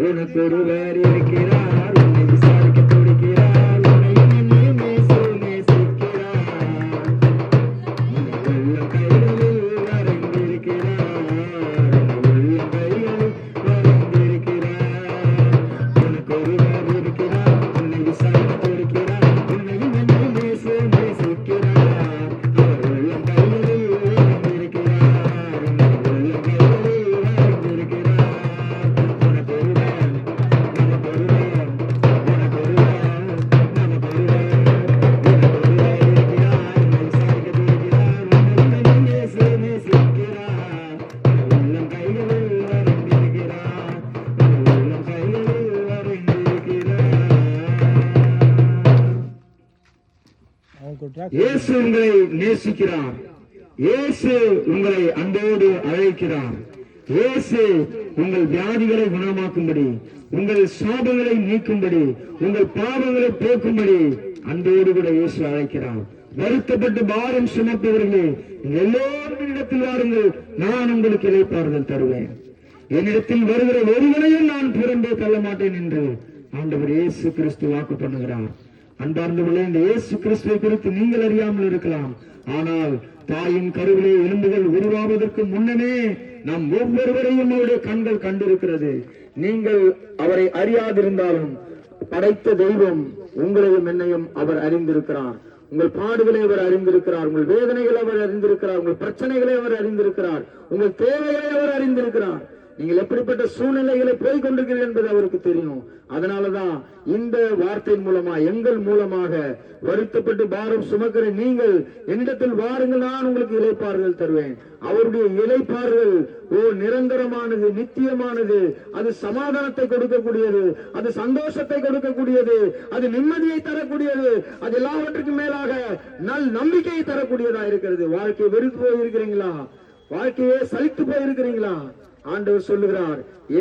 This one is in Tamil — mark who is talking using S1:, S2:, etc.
S1: உனக்கு ஒருவர் இருக்கிறார், உன்னை விசாரிக்க துடிக்கிறார், உன்னை இன்னும் நேசிக்கிறார். உள்ள கைகளில் வரைந்திருக்கிறார், உள்ள கைகளில் வரைந்திருக்கிறார். உனக்கு ஒருவர் இருக்கிறார், உன்னை விசாரிக்க துடிக்கிறார், உன்னை இன்னும் நேசிக்கிறார். அவர் உள்ள கைகளில் வரைந்திருக்கிறார், உள்ள கைகளில் வரைந்திருக்கிறார். உனக்கு ஒருவர், நமக்கு ஒருவர், உனக்கு ஒருவர், நமக்கு ஒருவர், உனக்கு ஒருவர் இருக்கிறார், உன்னை விசாரிக்க துடிக்கிறார், உன்னை இன்னும் நேசிக்கிறார். உள்ளம் கைகளில் வரைந்திருக்கிறார், உள்ளம் கைகளில் வரைந்திருக்கிறார். இயேசு உங்களை நேசிக்கிறார். இயேசு உங்களை அன்போடு அழைக்கிறார். இயேசு உங்கள் வியாதிகளை குணமாக்கும்படி, உங்கள் சாபங்களை நீக்கும்படி, உங்கள் பாவங்களை போக்கும்படி அன்போடு கூட இயேசு அழைக்கிறார். வருத்தப்பட்டு பாரம் சுமப்பவர்களே, எல்லோரும் இடத்தில் வாருங்கள், நான் உங்களுக்கு இளைப்பாறுதல் தருவேன். என்னிடத்தில் வருகிற ஒருவனையும் நான் புறம்பே தள்ள மாட்டேன் என்று ஆண்டவர் இயேசு கிறிஸ்து வாக்கு பண்ணுகிறார். அன்பார்ந்தவர்களே, இந்த இயேசு கிறிஸ்துவை குறித்து நீங்கள் அறியாமல் இருக்கலாம். ஆனால் தாயின் கருவிலே எலும்புகள் உருவாவதற்கு முன்னமே நாம் ஒவ்வொருவரையும் அவருடைய கண்கள் கண்டிருக்கிறது. நீங்கள் அவரை அறியாதிருந்தாலும் படைத்த தெய்வம் உங்களையும் என்னையும் அவர் அறிந்திருக்கிறார். உங்கள் பாடுகளை அவர் அறிந்திருக்கிறார், உங்கள் வேதனைகளை அவர் அறிந்திருக்கிறார், உங்கள் பிரச்சனைகளை அவர் அறிந்திருக்கிறார், உங்கள் தேவைகளை அவர் அறிந்திருக்கிறார். நீங்கள் எப்படிப்பட்ட சூழ்நிலைகளை போய் கொண்டிருக்கிறீர்கள் என்பது அவருக்கு தெரியும். அதனாலதான் இந்த வார்த்தையின் மூலமா, எங்கள் மூலமாக வருத்தப்பட்டு பாரம் சுமக்கிற நீங்கள் என்னிடத்தில் வாருங்கள், நான் உங்களுக்கு இளைப்பாறுதல் தருவேன். அவருடைய இளைப்பாறுதல் நிரந்தரமானது, நித்தியமானது. அது சமாதானத்தை கொடுக்கக்கூடியது, அது சந்தோஷத்தை கொடுக்கக்கூடியது, அது நிம்மதியை தரக்கூடியது, அது எல்லாவற்றுக்கும் மேலாக நல் நம்பிக்கையை தரக்கூடியதா இருக்கிறது. வாழ்க்கையை வெறுத்து போயிருக்கிறீங்களா? வாழ்க்கையே சலித்து போயிருக்கிறீங்களா? ஆண்டவர் சொல்லுகிறார்,